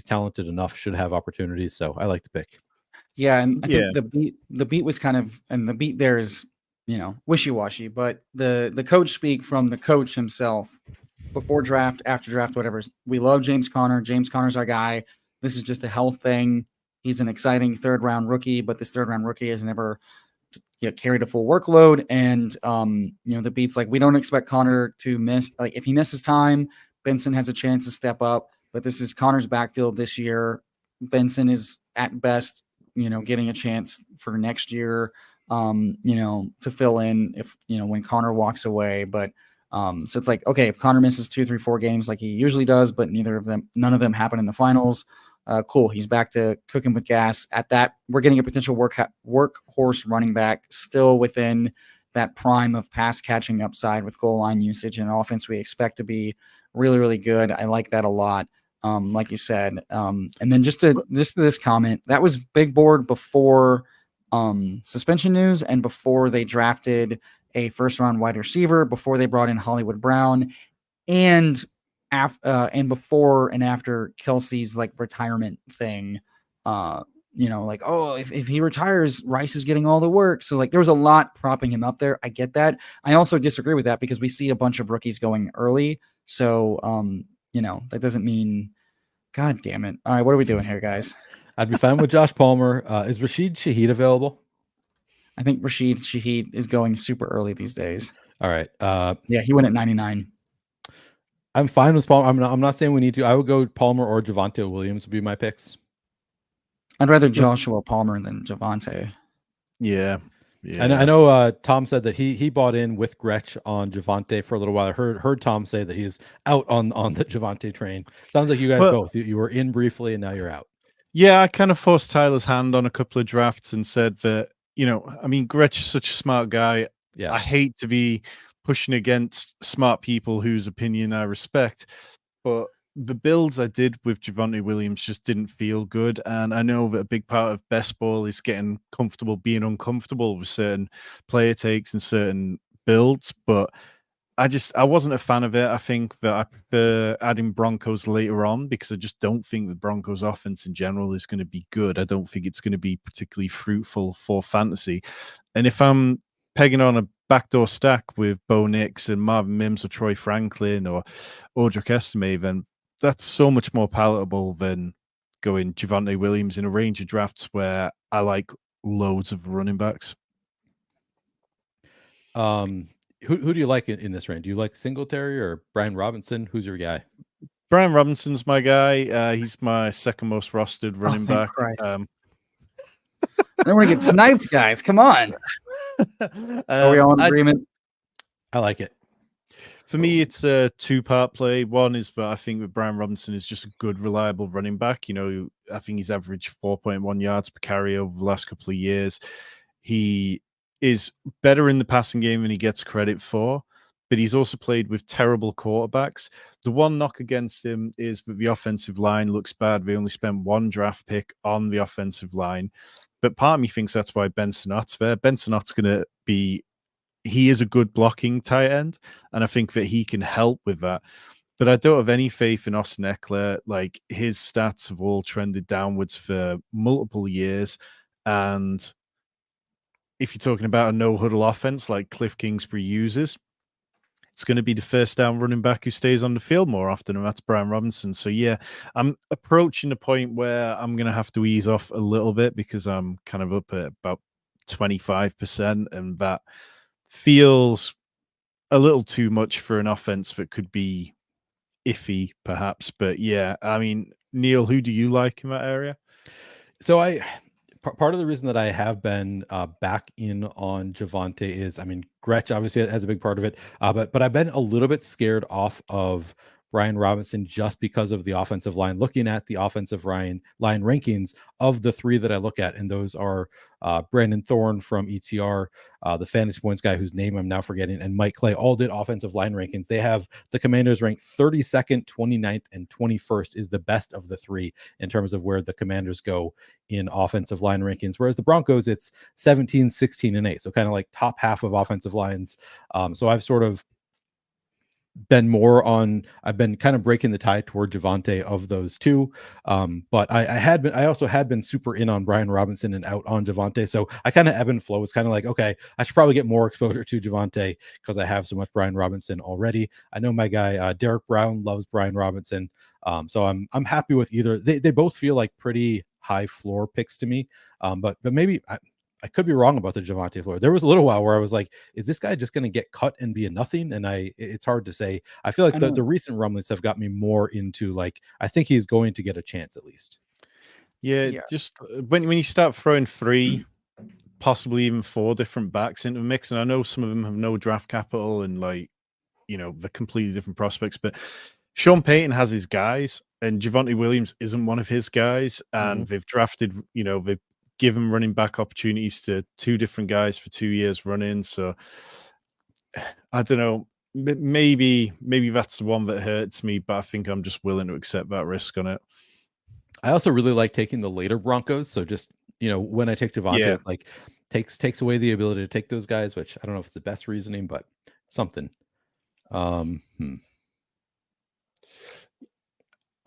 talented enough, should have opportunities. So I like the pick. Yeah, and I think the beat was kind of, and the beat there is, wishy-washy, but the coach speak from the coach himself before draft, after draft, whatever. We love James Conner. James Conner's our guy. This is just a health thing. He's an exciting 3rd round rookie, but this 3rd round rookie has never carried a full workload. And the beat's like, we don't expect Conner to miss. Like, if he misses time, Benson has a chance to step up, but this is Conner's backfield this year. Benson is at best, getting a chance for next year, to fill in if, when Conner walks away. But so it's like, okay, if Conner misses 2, 3, 4 games like he usually does, but none of them happen in the finals. Cool. He's back to cooking with gas. At that, we're getting a potential workhorse running back still within that prime of pass catching upside with goal line usage and offense we expect to be really, really good. I like that a lot. Like you said. And then just to this comment, that was big board before suspension news and before they drafted a 1st round wide receiver, before they brought in Hollywood Brown, and before and after Kelsey's like retirement thing. Like, oh, if he retires, Rice is getting all the work. So like there was a lot propping him up there. I get that. I also disagree with that because we see a bunch of rookies going early. So that doesn't mean, God damn it. All right, what are we doing here, guys? I'd be fine with Josh Palmer. Is Rashid Shaheed available? I think Rashid Shaheed is going super early these days. All right. Yeah, he went at 99. I'm fine with Palmer. I'm not saying we need to. I would go Palmer or Javonte Williams would be my picks. I'd rather Joshua Palmer than Javonte. Yeah. And I know Tom said that he bought in with Gretsch on Javonte for a little while. I heard Tom say that he's out on the Javonte train. Sounds like you guys both. You were in briefly and now you're out. Yeah, I kind of forced Tyler's hand on a couple of drafts and said that, Gretsch is such a smart guy. Yeah. I hate to be pushing against smart people whose opinion I respect, but the builds I did with Javonte Williams just didn't feel good. And I know that a big part of best ball is getting comfortable being uncomfortable with certain player takes and certain builds, but I wasn't a fan of it. I think that I prefer adding Broncos later on because I just don't think the Broncos offense in general is going to be good. I don't think it's going to be particularly fruitful for fantasy. And if I'm pegging on a backdoor stack with Bo Nix and Marvin Mims or Troy Franklin or Audric Estime, then that's so much more palatable than going Javonte Williams in a range of drafts where I like loads of running backs. Who do you like in this range? Do you like Singletary or Brian Robinson? Who's your guy? Brian Robinson's my guy. He's my second most rostered running back. I don't want to get sniped, guys. Come on. Are we all in agreement? I like it. For me, it's a two-part play. One is that I think that Brian Robinson is just a good, reliable running back. You know, I think he's averaged 4.1 yards per carry over the last couple of years. He is better in the passing game than he gets credit for, but he's also played with terrible quarterbacks. The one knock against him is that the offensive line looks bad. They only spent one draft pick on the offensive line. But part of me thinks that's why Ben Sinnott's there. Ben Sinnott's going to be, he is a good blocking tight end, and I think that he can help with that. But I don't have any faith in Austin Eckler. Like, his stats have all trended downwards for multiple years. And if you're talking about a no-huddle offense like Cliff Kingsbury uses, it's going to be the first down running back who stays on the field more often, and that's Brian Robinson. So, yeah, I'm approaching the point where I'm going to have to ease off a little bit because I'm kind of up at about 25%, and that feels a little too much for an offense that could be iffy, perhaps. But, yeah, I mean, Neil, who do you like in that area? So part of the reason that I have been back in on Javonte is, I mean, Gretsch obviously has a big part of it, but I've been a little bit scared off of Brian Robinson just because of the offensive line. Looking at the offensive line rankings of the three that I look at, and those are Brandon Thorne from ETR, the Fantasy Points guy whose name I'm now forgetting, and Mike Clay, all did offensive line rankings. They have the Commanders ranked 32nd, 29th, and 21st is the best of the three in terms of where the Commanders go in offensive line rankings. Whereas the Broncos, it's 17, 16, and 8. So kind of like top half of offensive lines. So I've sort of been more on, I've been kind of breaking the tie toward Javonte of those two. But I also had been super in on Brian Robinson and out on Javonte. So I kind of ebb and flow. It's kind of like, okay, I should probably get more exposure to Javonte because I have so much Brian Robinson already. I know my guy, Derek Brown, loves Brian Robinson. So I'm happy with either. They both feel like pretty high floor picks to me. But maybe I could be wrong about the Javonte floor. There was a little while where I was like, is this guy just going to get cut and be a nothing? And it's hard to say. I feel like the recent rumblings have got me more into, like, I think he's going to get a chance at least. Yeah. Just when you start throwing 3, possibly even 4 different backs into the mix, and I know some of them have no draft capital and, like, you know, they're completely different prospects, but Sean Payton has his guys and Javonte Williams isn't one of his guys, and they've drafted, you know, they've given running back opportunities to 2 different guys for 2 years running. So I don't know, maybe that's the one that hurts me, but I think I'm just willing to accept that risk on it. I also really like taking the later Broncos. So just, you know, when I take Javonte, it's like takes away the ability to take those guys, which I don't know if it's the best reasoning, but something. I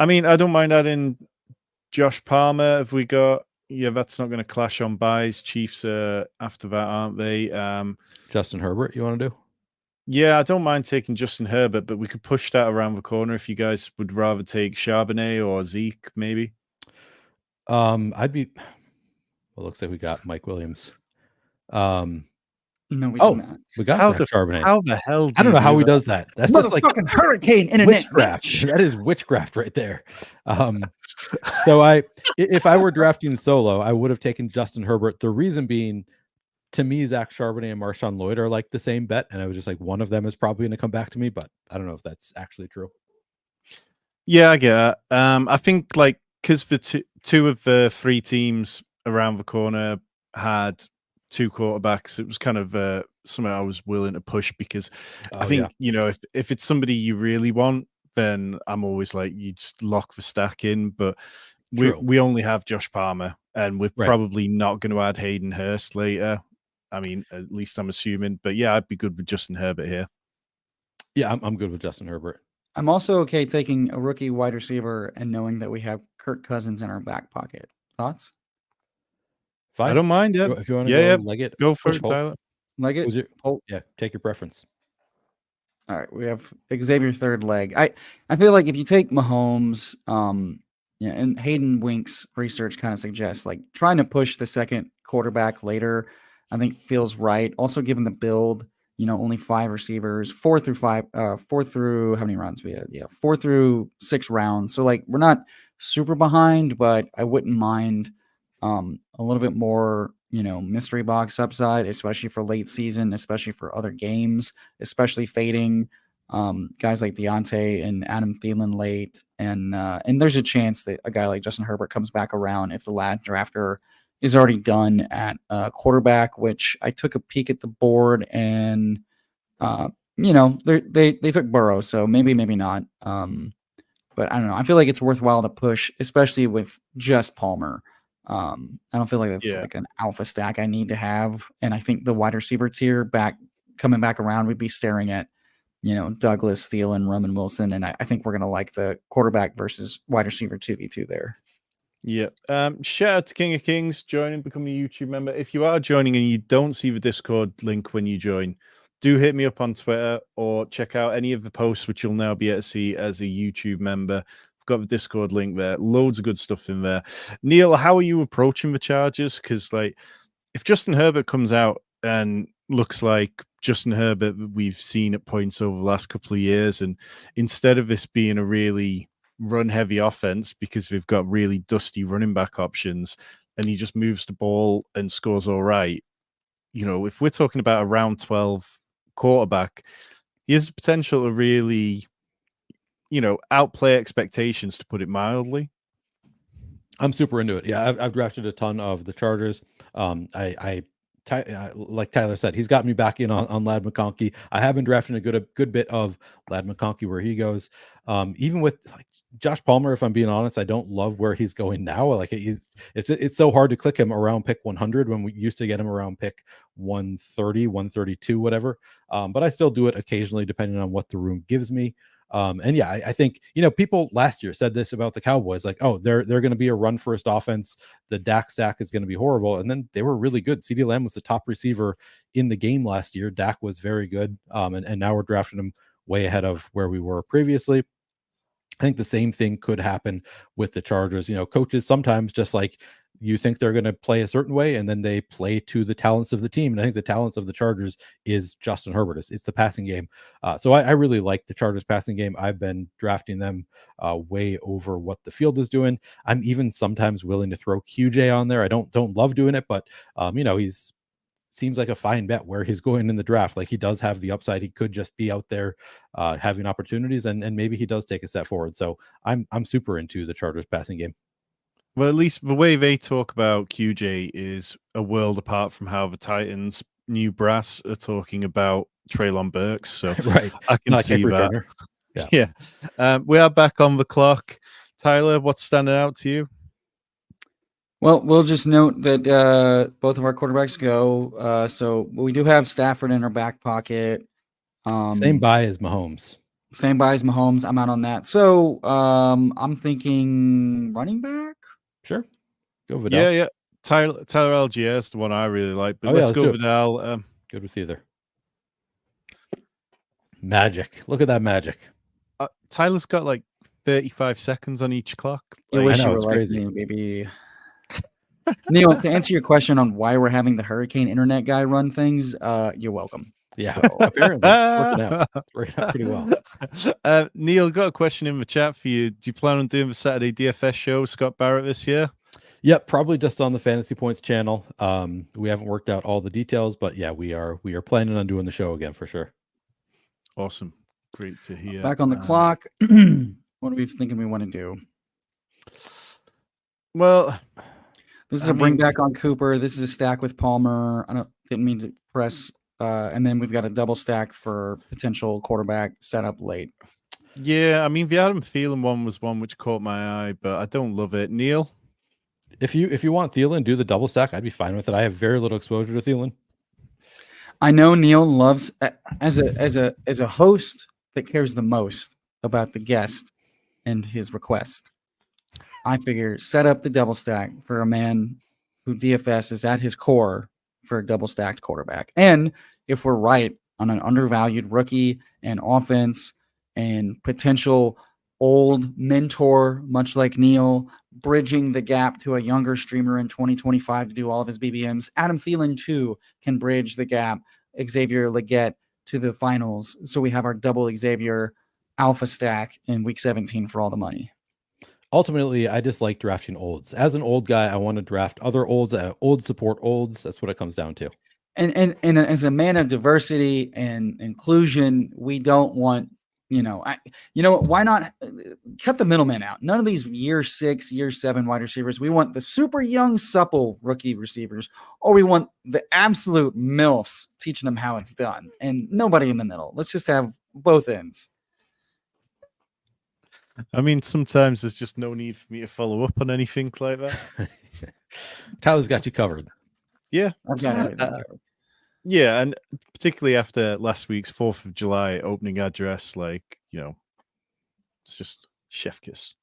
mean, I don't mind adding Josh Palmer if we got. Yeah, that's not going to clash on buys. Chiefs are after that, aren't they? Justin Herbert, you want to do? Yeah, I don't mind taking Justin Herbert, but we could push that around the corner if you guys would rather take Charbonnet or Zeke, maybe. I'd be. Well, looks like we got Mike Williams. No, we did not. We got Zach Charbonnet. How the hell? I don't know how he does that. That's just like fucking hurricane internet witchcraft. That is witchcraft right there. So if I were drafting solo, I would have taken Justin Herbert. The reason being, to me, Zach Charbonnet and Marshawn Lloyd are like the same bet, and I was just like, one of them is probably going to come back to me, but I don't know if that's actually true. Yeah, I get it. I think, like, because the two of the 3 teams around the corner had 2 quarterbacks, it was kind of something I was willing to push because I think, you know, if it's somebody you really want, then I'm always like, you just lock the stack in. But True. we only have Josh Palmer, and we're Right. probably not going to add Hayden Hurst later. I mean, at least I'm assuming. But yeah, I'd be good with Justin Herbert here. Yeah, I'm good with Justin Herbert. I'm also okay taking a rookie wide receiver and knowing that we have Kirk Cousins in our back pocket. Thoughts? Fine. I don't mind it. If you want to Yeah, go leg it, go for push it, Holt. Tyler. Like it? Who's your, yeah, take your preference. All right, we have Xavier third leg. I feel like if you take Mahomes, yeah, and Hayden Wink's research kind of suggests like trying to push the second quarterback later, I think feels right. Also, given the build, only 5 receivers, 4 through how many rounds we had? Yeah, 4 through 6 rounds. So like we're not super behind, but I wouldn't mind a little bit more, mystery box upside, especially for late season, especially for other games, especially fading guys like Deontay and Adam Thielen late. And there's a chance that a guy like Justin Herbert comes back around if the lad drafter is already done at quarterback, which I took a peek at the board and, they took Burrow, so maybe not. But I don't know. I feel like it's worthwhile to push, especially with just Palmer. I don't feel like that's like an alpha stack I need to have. And I think the wide receiver tier coming back around, we'd be staring at, Douglas, Thielen, Roman Wilson. And I think we're going to like the quarterback versus wide receiver 2v2 there. Yeah. Shout out to King of Kings joining, becoming a YouTube member. If you are joining and you don't see the Discord link when you join, do hit me up on Twitter or check out any of the posts, which you'll now be able to see as a YouTube member. I've got the Discord link there. Loads of good stuff in there. Neil, how are you approaching the Chargers? Because like, if Justin Herbert comes out and looks like Justin Herbert that we've seen at points over the last couple of years, and instead of this being a really run-heavy offense because we've got really dusty running back options, and he just moves the ball and scores all right, if we're talking about a round 12 quarterback, he has the potential to really, outplay expectations, to put it mildly. I'm super into it. Yeah, I've drafted a ton of the Chargers. Like Tyler said, he's got me back in on Lad McConkey. I have been drafting a good bit of Lad McConkey where he goes. Even with like Josh Palmer, if I'm being honest, I don't love where he's going now. Like it's so hard to click him around pick 100 when we used to get him around pick 130, 132, whatever. But I still do it occasionally depending on what the room gives me. And yeah, I think, people last year said this about the Cowboys, like, oh, they're going to be a run first offense. The Dak stack is going to be horrible. And then they were really good. CeeDee Lamb was the top receiver in the game last year. Dak was very good. And now we're drafting him way ahead of where we were previously. I think the same thing could happen with the Chargers. Coaches sometimes just like you think they're going to play a certain way and then they play to the talents of the team. And I think the talents of the Chargers is Justin Herbert. It's the passing game. So I really like the Chargers passing game. I've been drafting them way over what the field is doing. I'm even sometimes willing to throw QJ on there. I don't love doing it, but he's seems like a fine bet where he's going in the draft. Like he does have the upside. He could just be out there having opportunities and maybe he does take a step forward. So I'm super into the Chargers passing game. Well, at least the way they talk about QJ is a world apart from how the Titans new brass are talking about Treylon Burks. So right. I can see that. Yeah. We are back on the clock. Tyler, what's standing out to you? Well, we'll just note that both of our quarterbacks go. So we do have Stafford in our back pocket. Same buy as Mahomes. Same buy as Mahomes. I'm out on that. So I'm thinking running back. Sure. Go Vidal. Yeah. Tyler Algier is the one I really like. But let's go Vidal. Good with either. Magic. Look at that magic. Tyler's got like 35 seconds on each clock. I wish you were like me, baby. Neil, to answer your question on why we're having the Hurricane Internet guy run things, you're welcome. Yeah, so, apparently working out pretty well. Neil, got a question in the chat for you. Do you plan on doing the Saturday DFS show with Scott Barrett this year? Yep, probably just on the Fantasy Points channel. We haven't worked out all the details, but yeah, we are planning on doing the show again for sure. Awesome, great to hear. Back on the clock. What are we thinking we want to do? Well, this is a bring back on Cooper. This is a stack with Palmer. Didn't mean to press. And then we've got a double stack for potential quarterback setup late. Yeah, I mean, the Adam Thielen one was one which caught my eye, but I don't love it. Neil? If you want Thielen, do the double stack. I'd be fine with it. I have very little exposure to Thielen. I know Neil loves as a host that cares the most about the guest and his request. I figure set up the double stack for a man who DFS is at his core for a double stacked quarterback. And if we're right on an undervalued rookie and offense and potential old mentor, much like Neil, bridging the gap to a younger streamer in 2025 to do all of his BBMs, Adam Thielen too can bridge the gap. Xavier Legette to the finals. So we have our double Xavier alpha stack in week 17 for all the money. Ultimately, I just like drafting olds. As an old guy, I want to draft other olds. Old support olds. That's what it comes down to. And as a man of diversity and inclusion, we don't want, why not cut the middleman out? None of these year 6, year 7 wide receivers. We want the super young, supple rookie receivers, or we want the absolute MILFs teaching them how it's done, and nobody in the middle. Let's just have both ends. I mean, sometimes there's just no need for me to follow up on anything like that. Tyler's got you covered. Yeah. I've got everything covered. Yeah, and particularly after last week's 4th of July opening address, it's just chef kiss.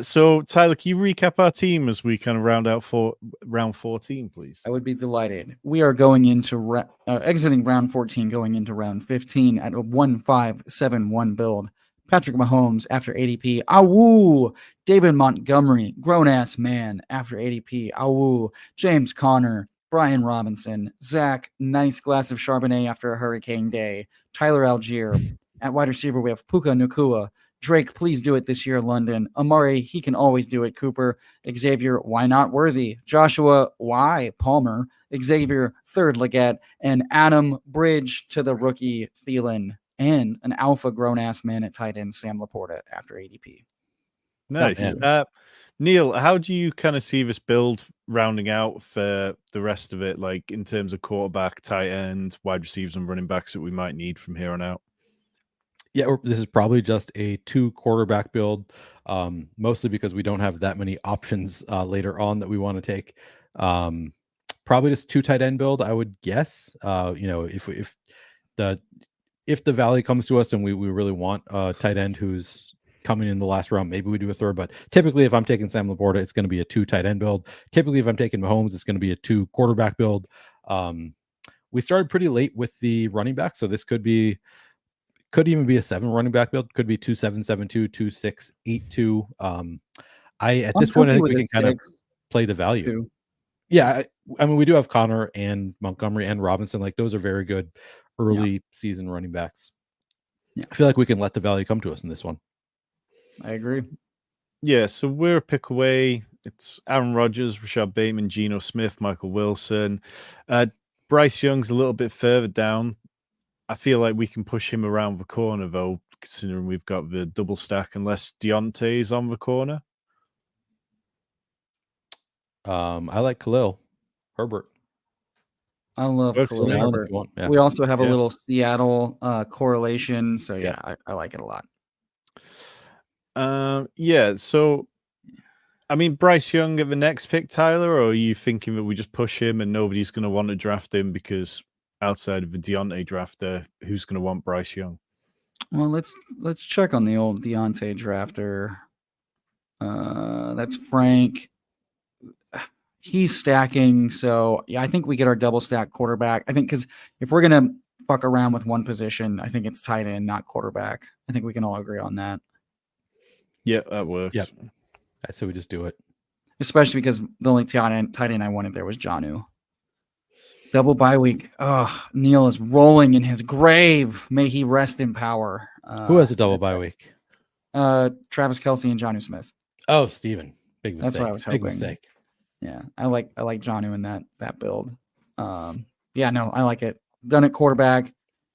So, Tyler, can you recap our team as we kind of round out for round 14, please? I would be delighted. We are going into exiting round 14, going into round 15 at a 1-5-7-1 build. Patrick Mahomes after ADP. Awoo. David Montgomery, grown-ass man after ADP. Awoo. James Conner, Brian Robinson, Zach, nice glass of Chardonnay after a hurricane day. Tyler Algier. At wide receiver, we have Puka Nacua. Drake, please do it this year, London. Amari, he can always do it, Cooper. Xavier, why not Worthy? Joshua, why Palmer? Xavier, third Legette. And Adam, bridge to the rookie Thielen. And an alpha grown-ass man at tight end, Sam Laporta, after ADP. Nice. Neil, how do you kind of see this build rounding out for the rest of it, like in terms of quarterback, tight ends, wide receivers, and running backs that we might need from here on out? Yeah, this is probably just a 2 quarterback build, mostly because we don't have that many options later on that we want to take. Probably just 2 tight end build, I would guess. If the Valley comes to us and we really want a tight end who's coming in the last round, maybe we do a third. But typically, if I'm taking Sam Laporta, it's going to be a 2 tight end build. Typically, if I'm taking Mahomes, it's going to be a 2 quarterback build. We started pretty late with the running back, so this could even be a 7 running back build. Could be 2-7-7-2, 2-6-8-2. At this point, I think we can kind of play the value. 2. Yeah, I mean, we do have Connor and Montgomery and Robinson. Like, those are very good early season running backs. Yeah. I feel like we can let the value come to us in this one. I agree. Yeah, so we're a pick away. It's Aaron Rodgers, Rashad Bateman, Geno Smith, Michael Wilson. Bryce Young's a little bit further down. I feel like we can push him around the corner, though, considering we've got the double stack, unless Deontay's on the corner. I like Khalil Herbert. I love Khalil Herbert. Yeah. We also have a little Seattle correlation. So, I like it a lot. So, I mean, Bryce Young at the next pick, Tyler, or are you thinking that we just push him and nobody's going to want to draft him because outside of the Deontay drafter, who's going to want Bryce Young? Well, let's check on the old Deontay drafter. That's Frank. He's stacking, so yeah, I think we get our double stack quarterback. I think because if we're gonna fuck around with one position, I think it's tight end, not quarterback. I think we can all agree on that. Yeah, that works. Yep. I say we just do it. Especially because the only tight end I wanted there was Jonnu. Double bye week. Oh, Neil is rolling in his grave. May he rest in power. Who has a double bye week? Travis Kelce and Jonnu Smith. Oh, Steven. Big mistake. That's what I was hoping. Big mistake. Yeah, I like Jonnu in that build. I like it. Done at quarterback,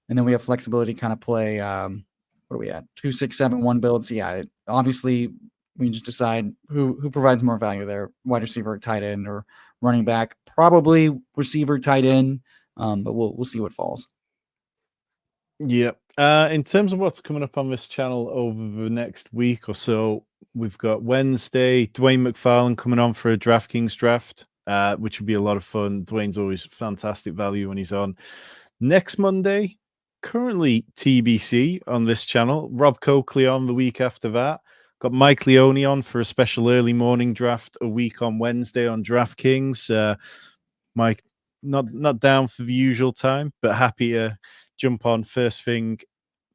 and then we have flexibility to kind of play. What are we at? 2-6-7-1 builds. Yeah, obviously we just decide who provides more value there: wide receiver, tight end, or running back. Probably receiver, tight end. But we'll see what falls. Yeah. In terms of what's coming up on this channel over the next week or so, we've got Wednesday, Dwayne McFarlane coming on for a DraftKings draft, which will be a lot of fun. Dwayne's always fantastic value when he's on. Next Monday, currently TBC on this channel. Rob Coakley on the week after that. Got Mike Leone on for a special early morning draft a week on Wednesday on DraftKings. Mike, not down for the usual time, but happy to jump on first thing,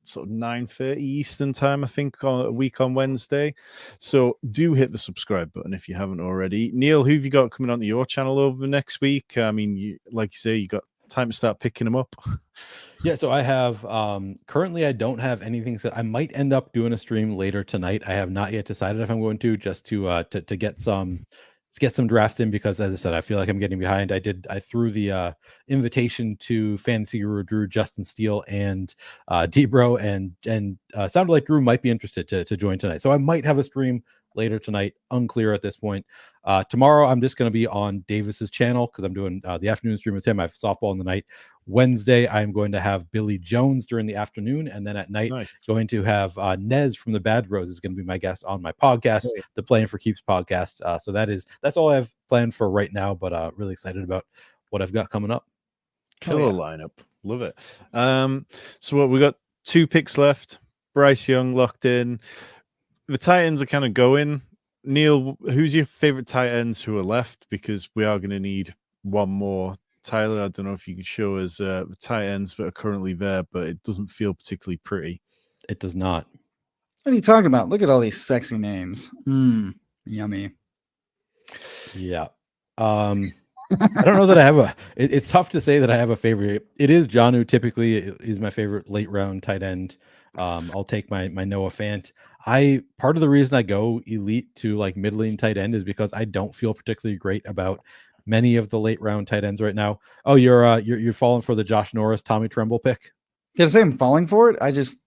sort of 9:30 Eastern time, I think, on a week on Wednesday. So do hit the subscribe button if you haven't already. Neil, who have you got coming onto your channel over the next week? I mean, like you say, you got time to start picking them up. Yeah, so I have currently I don't have anything set. I might end up doing a stream later tonight. I have not yet decided if I'm going to, just to get some drafts in, because as I said, I feel like I'm getting behind. I threw the invitation to Fantasy Guru Drew, Justin Steele, and Debro, and sounded like Drew might be interested to join tonight. So I might have a stream later tonight, unclear at this point. Tomorrow I'm just going to be on Davis's channel because I'm doing the afternoon stream with him. I have softball in the night. Wednesday I'm going to have Billy Jones during the afternoon, and then at night going to have Nez from the Bad Bros is going to be my guest on my podcast, the Playing for Keeps podcast. So that's all I have planned for right now, but really excited about what I've got coming up. Killer lineup, love it. So what, we got 2 picks left. Bryce Young locked in. The tight ends are kind of going. Neil, who's your favorite tight ends who are left? Because we are going to need one more. Tyler, I don't know if you can show us the tight ends that are currently there, but it doesn't feel particularly pretty. It does not. What are you talking about? Look at all these sexy names. Yummy. Yeah. I don't know that I have it's tough to say that I have a favorite. It is John, who typically is my favorite late round tight end. I'll take my Noah Fant. Part of the reason I go elite to like middling tight end is because I don't feel particularly great about many of the late round tight ends right now. Oh, you're falling for the Josh Norris, Tommy Tremble pick? Did I say I'm falling for it?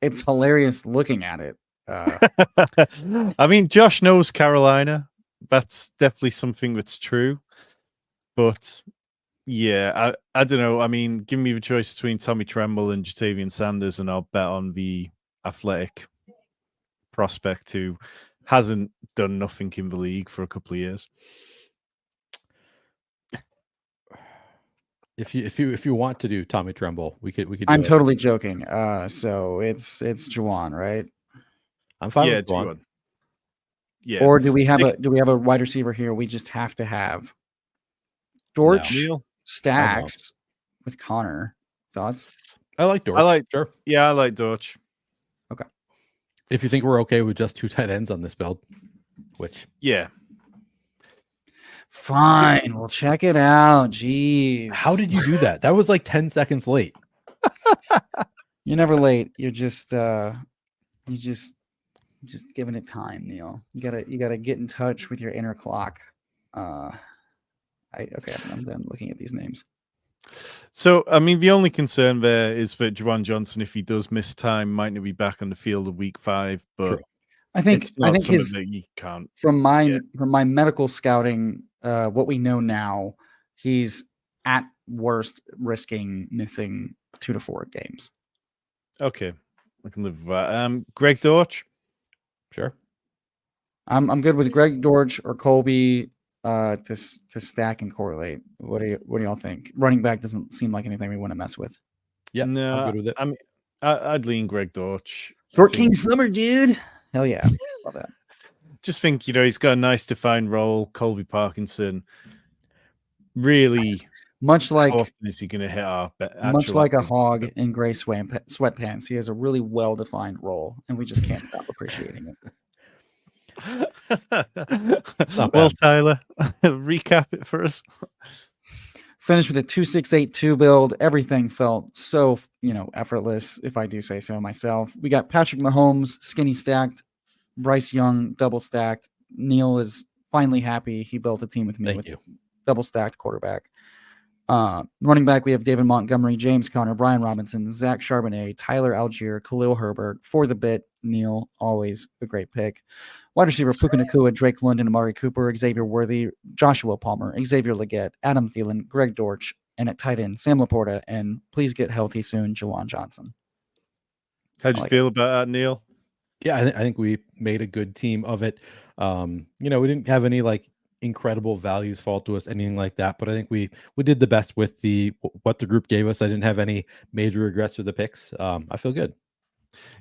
It's hilarious looking at it. I mean, Josh knows Carolina. That's definitely something that's true. But yeah, I don't know. I mean, give me the choice between Tommy Tremble and Jatavian Sanders, and I'll bet on the athletic prospect who hasn't done nothing in the league for a couple of years. If you want to do Tommy Tremble, we could. I'm totally joking. So it's Juwan, right? I'm fine with Juwan. Yeah. Or do we have a wide receiver here? We just have to have Dortch stacks with Connor. Thoughts? I like Dortch. Sure. Yeah, I like Dortch. Okay. If you think we're okay with just 2 tight ends on this build, which fine, we'll check it out. Jeez. How did you do that? That was like 10 seconds late. You're never late. You're just giving it time, Neil. You gotta get in touch with your inner clock. I'm done looking at these names. So, I mean, the only concern there is that Juwan Johnson, if he does miss time, might not be back on the field of week 5. But True. I think his that you can't. From my medical scouting, what we know now, he's at worst risking missing 2 to 4 games. Okay, I can live with that. Greg Dortch. Sure. I'm good with Greg Dortch or Colby to stack and correlate. What do y'all think? Running back doesn't seem like anything we want to mess with. Yeah, no, I'm good with it. I mean, I'd lean Greg Dortch. Short King Summer, dude. Hell yeah, love that. Just think, he's got a nice defined role. Colby Parkinson, really. Much like, how often is he going to hit our much like a hog in gray sweatpants, he has a really well-defined role, and we just can't stop appreciating it. Well, Tyler, recap it for us. Finished with a 2.682 build. Everything felt so, effortless, if I do say so myself. We got Patrick Mahomes skinny stacked, Bryce Young double stacked. Neil is finally happy he built a team with me double stacked quarterback. Running back, we have David Montgomery, James Conner, Brian Robinson, Zach Charbonnet, Tyler Algier, Khalil Herbert. For the bit, Neil, always a great pick. Wide receiver, Puka Nacua, Drake London, Amari Cooper, Xavier Worthy, Joshua Palmer, Xavier Legette, Adam Thielen, Greg Dortch, and at tight end, Sam Laporta, and please get healthy soon, Juwan Johnson. How'd you like feel about that, Neil? Yeah, I think we made a good team of it. We didn't have any like incredible values fall to us, anything like that. But I think we did the best with what the group gave us. I didn't have any major regrets with the picks. I feel good.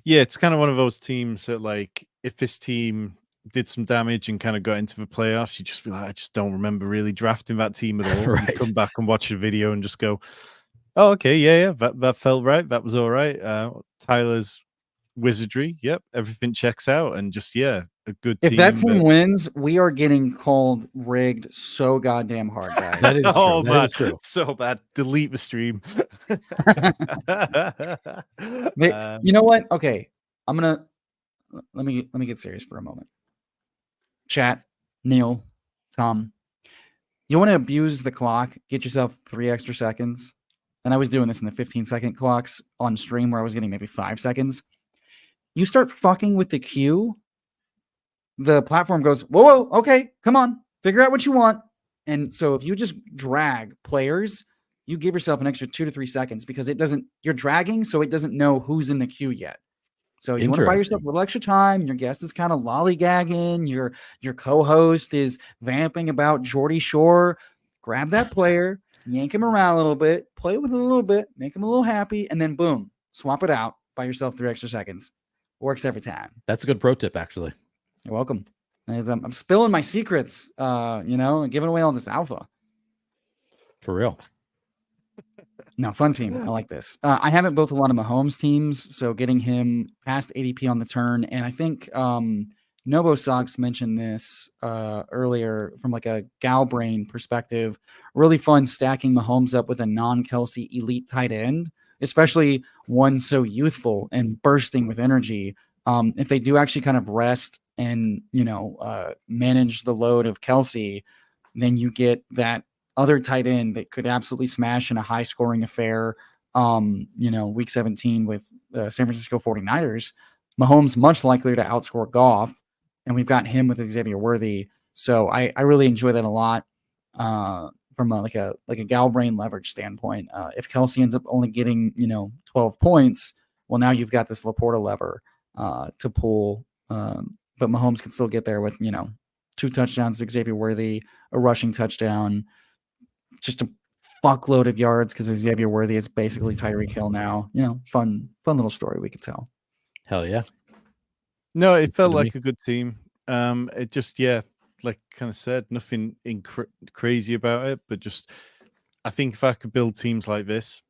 Yeah, it's kind of one of those teams that, like, if this team did some damage and kind of got into the playoffs, you just be like, I just don't remember really drafting that team at all. You Right. come back and watch the video and just go, oh, okay, yeah, that felt right. That was all right. Tyler's wizardry, yep, everything checks out, and just a good if that team. team wins, we are getting called rigged so goddamn hard, guys. That is true. Oh That man, is true. so bad. Delete the stream. You know what? Okay, I'm gonna let me get serious for a moment. Chat, Neil, Tom, you want to abuse the clock? Get yourself 3 extra seconds. And I was doing this in the 15-second clocks on stream where I was getting maybe 5 seconds. You start fucking with the queue, the platform goes, whoa, okay, come on, figure out what you want. And so if you just drag players, you give yourself an extra 2 to 3 seconds because you're dragging, so it doesn't know who's in the queue yet. So you want to buy yourself a little extra time. Your guest is kind of lollygagging. Your co-host is vamping about Geordie Shore. Grab that player, yank him around a little bit, play with him a little bit, make him a little happy, and then boom, swap it out. Buy yourself 3 extra seconds. Works every time. That's a good pro tip, actually. You're welcome. As I'm spilling my secrets, and giving away all this alpha. For real. No, fun team. I like this. I haven't built a lot of Mahomes teams, so getting him past ADP on the turn, and I think Nobo Sox mentioned this earlier from like a gal brain perspective. Really fun stacking Mahomes up with a non-Kelsey elite tight end, especially one so youthful and bursting with energy. If they do actually kind of rest and manage the load of Kelsey, then you get that other tight end that could absolutely smash in a high scoring affair. Week 17 with the San Francisco 49ers, Mahomes much likelier to outscore Goff, and we've got him with Xavier Worthy. So I really enjoy that a lot from a gal brain leverage standpoint. If Kelsey ends up only getting 12 points, well, now you've got this Laporta lever to pull, but Mahomes can still get there with 2 touchdowns to Xavier Worthy, a rushing touchdown, just a fuckload of yards because Xavier Worthy is basically Tyreek Hill now. Fun little story we could tell. Hell yeah. No, it felt like a good team. It just, like kind of said, nothing crazy about it, but just, I think if I could build teams like this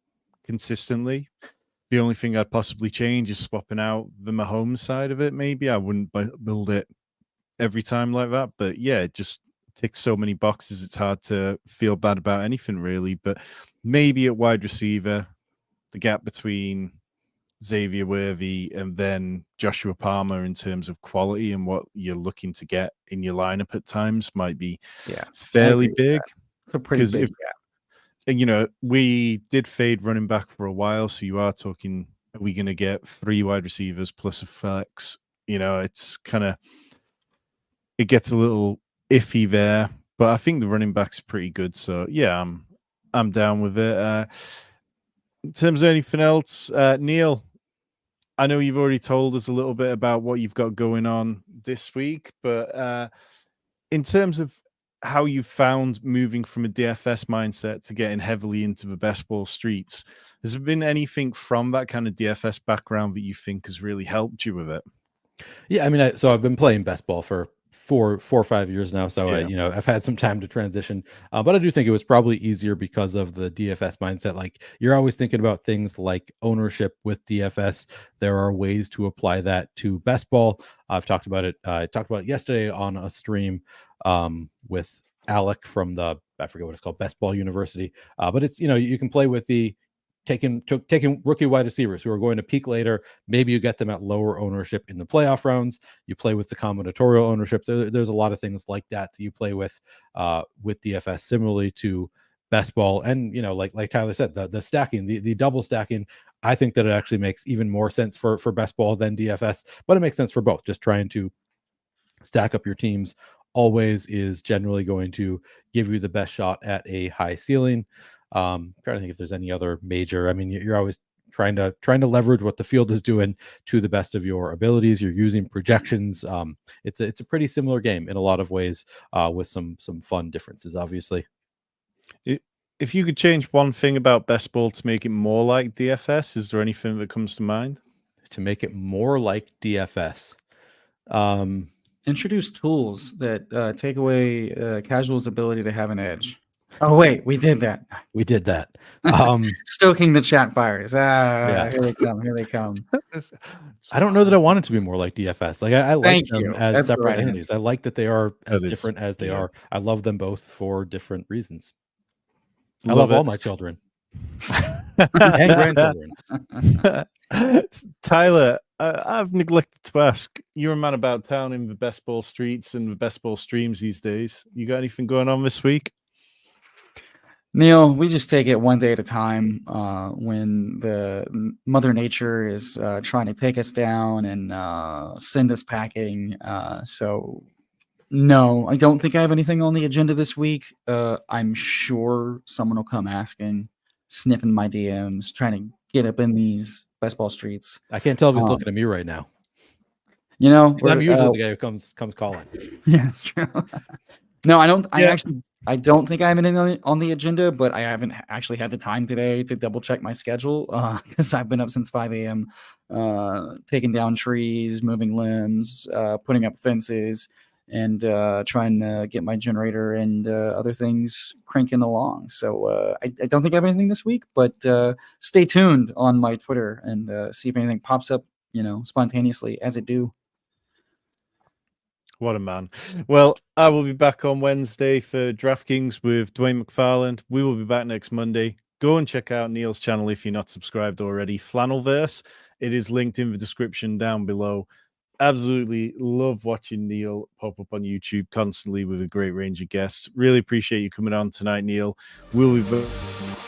consistently, the only thing I'd possibly change is swapping out the Mahomes side of it. Maybe I wouldn't build it every time like that, but it just ticks so many boxes. It's hard to feel bad about anything really. But maybe at wide receiver, the gap between Xavier Worthy and then Joshua Palmer in terms of quality and what you're looking to get in your lineup at times might be fairly big. It's a pretty big gap. And we did fade running back for a while, so you are talking, are we going to get 3 wide receivers plus a flex? It's kind of, it gets a little iffy there, but I think the running backs are pretty good. So I'm down with it. In terms of anything else, Neil, I know you've already told us a little bit about what you've got going on this week, but in terms of how you found moving from a DFS mindset to getting heavily into the best ball streets, has there been anything from that kind of DFS background that you think has really helped you with it? Yeah, I mean, so I've been playing best ball for 4 or 5 years now, so I've had some time to transition. But I do think it was probably easier because of the DFS mindset. Like, you're always thinking about things like ownership with DFS. There are ways to apply that to best ball. I've talked about it. I talked about it yesterday on a stream with Alec from I forget what it's called, Best Ball University. But it's you can play with the taking rookie wide receivers who are going to peak later. Maybe you get them at lower ownership in the playoff rounds. You play with the combinatorial ownership. There's a lot of things like that you play with DFS, similarly to best ball. And like Tyler said, the stacking, the double stacking, I think that it actually makes even more sense for best ball than DFS, but it makes sense for both. Just trying to stack up your teams always is generally going to give you the best shot at a high ceiling. Trying to think if there's any other major. I mean, you're always trying to leverage what the field is doing to the best of your abilities. You're using projections. It's a pretty similar game in a lot of ways, with some fun differences, obviously. If you could change one thing about best ball to make it more like DFS, is there anything that comes to mind? To make it more like DFS, introduce tools that take away casual's ability to have an edge. Oh wait, we did that. We did that. Stoking the chat fires. Yeah. Here they come. Here they come. I don't know that I want it to be more like DFS. Like I like Thank them you. as That's the separate right entities. I like that they are as That is- different as they yeah. are. I love them both for different reasons. I Love love all it. my children and grandchildren. Tyler, I've neglected to ask. You're a man about town in the best ball streets and the best ball streams these days. You got anything going on this week? Neil, we just take it one day at a time. When the Mother Nature is trying to take us down and send us packing. So, no, I don't think I have anything on the agenda this week. I'm sure someone will come asking, sniffing my DMs, trying to get up in these best ball streets. I can't tell if he's looking at me right now. You know, 'Cause I'm usually the guy who comes calling. Yeah, it's true. No, I don't. Yeah. I don't think I have anything on the agenda, but I haven't actually had the time today to double check my schedule because I've been up since 5 a.m. Taking down trees, moving limbs, putting up fences, and trying to get my generator and other things cranking along. So I don't think I have anything this week, but stay tuned on my Twitter and see if anything pops up, spontaneously as it do. What a man. Well, I will be back on Wednesday for DraftKings with Dwayne McFarland. We will be back next Monday. Go and check out Neil's channel if you're not subscribed already, Flannelverse. It is linked in the description down below. Absolutely love watching Neil pop up on YouTube constantly with a great range of guests. Really appreciate you coming on tonight, Neil. We'll be back.